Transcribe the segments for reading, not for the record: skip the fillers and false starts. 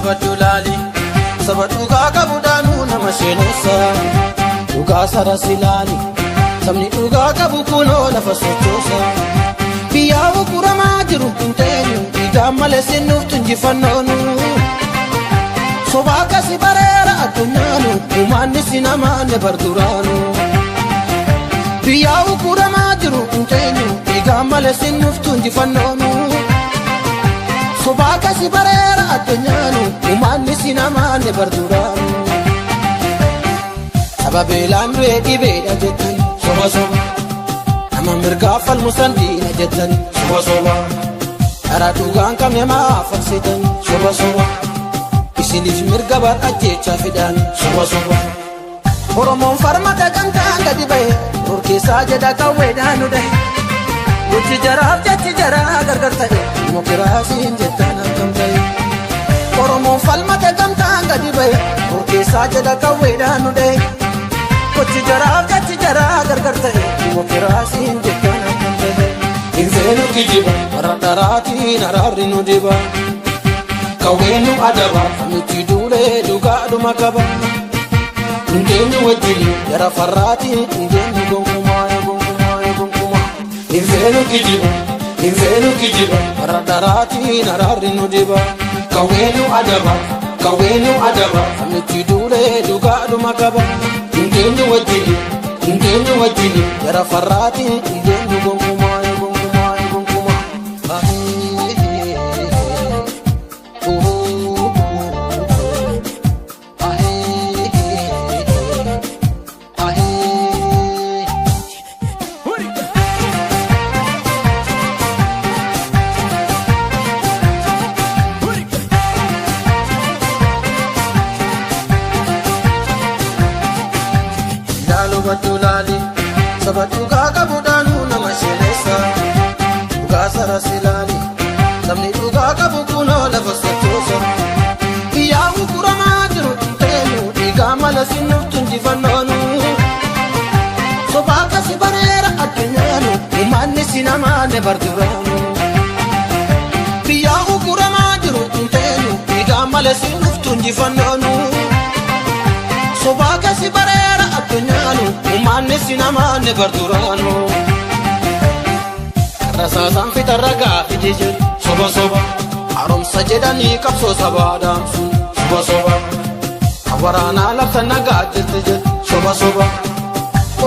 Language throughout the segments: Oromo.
Badulali sabatu gaga budanu nama shenesa duga sarasilani samni duga gabu kuno nafasochosa biya ukurama jiru intenu idamale sinu tunjifannonu sobaka sibarera adunyanu umani sinama ne barduranu biya ukurama jiru intenu idamale sinu tunjifannonu sobaka sibarera adunyanu umani sinama ne barduranu sababelan wedi beda jetan soba soba nama mirgafal musandina jetan soba soba aradugan kamema faksitan soba soba isinif mirgabat ajjecha fidan soba soba oromon farmata gantan gadi baye urkisa jeda kawedanu dai uchi jarab jechi jara gargar tahe mokirasin jetan kamtai oromon falmata gantan gadi baye urkisa jeda kawedanu dai uchi jarab jechi jara gargar tahe mokirasin jetan kamtai Infenu kijiba maratarati nararinu diba kawenu adaba miti dule duga dumakaba Ndenu wajili yara farati ndenu gonguma gonguma Infenu kijiba maratarati nararinu diba kawenu adaba miti dule duga dumakaba Ndenu wajili yara farati ndenu gonguma Badulali sabatu gaga budanu nama shenesa duga sarasilani samni duga gabu kuno lafasochosa biya ukurama jiru intenu igamala sinu tunjifannonu sobaka sibarera adunyanu umani sinama ne barduranu biya ukurama jiru intenu igamala sinu tunjifannonu sobaka sibarera adunyanu umani sinama ne barduranu rasasan fitarraga fidijil soba soba aromsa jedani kapso sabadam sun soba soba awarana lapsana gajirtijil soba soba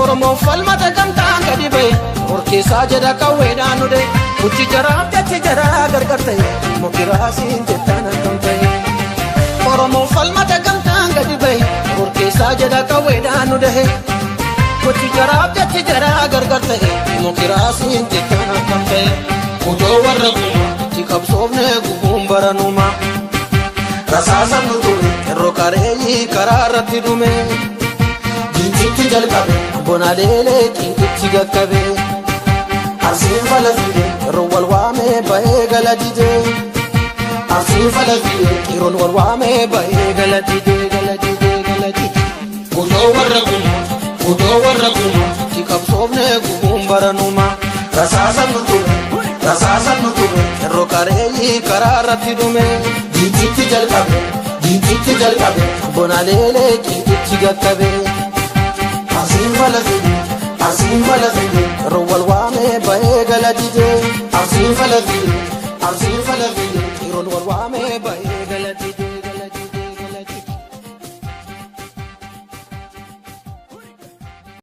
oromon falmata gantan gadi baye urkisa jeda kawedanu de uchi jarab jechi jara gargar tahe mokirasin jetan kamtai oromon falmata gantan gadi baye urkisa jeda kawedanu de uchi jarab jechi jara gargar tahe mokirasin jetan kamtai kudo warraguma tikabsobne gumbaranuma rasasan nuturi kerro kareyi kararratti dume jinchitti jalqabe bonalele kinkitti gakkabe arsiin falafide kerro walwaame bahee galadide arsiin falafide keroon walwaame bahee galadide kudoo warra guma tikabsobne gumbaranuma rasaasan nuture kerro kareyi kararratti dume jinchitti jalqabe bonalele kinkitti gakkabe Arsiin falafide kerro walwaame bahee galadide arsiin falafide keroon walwaame bahee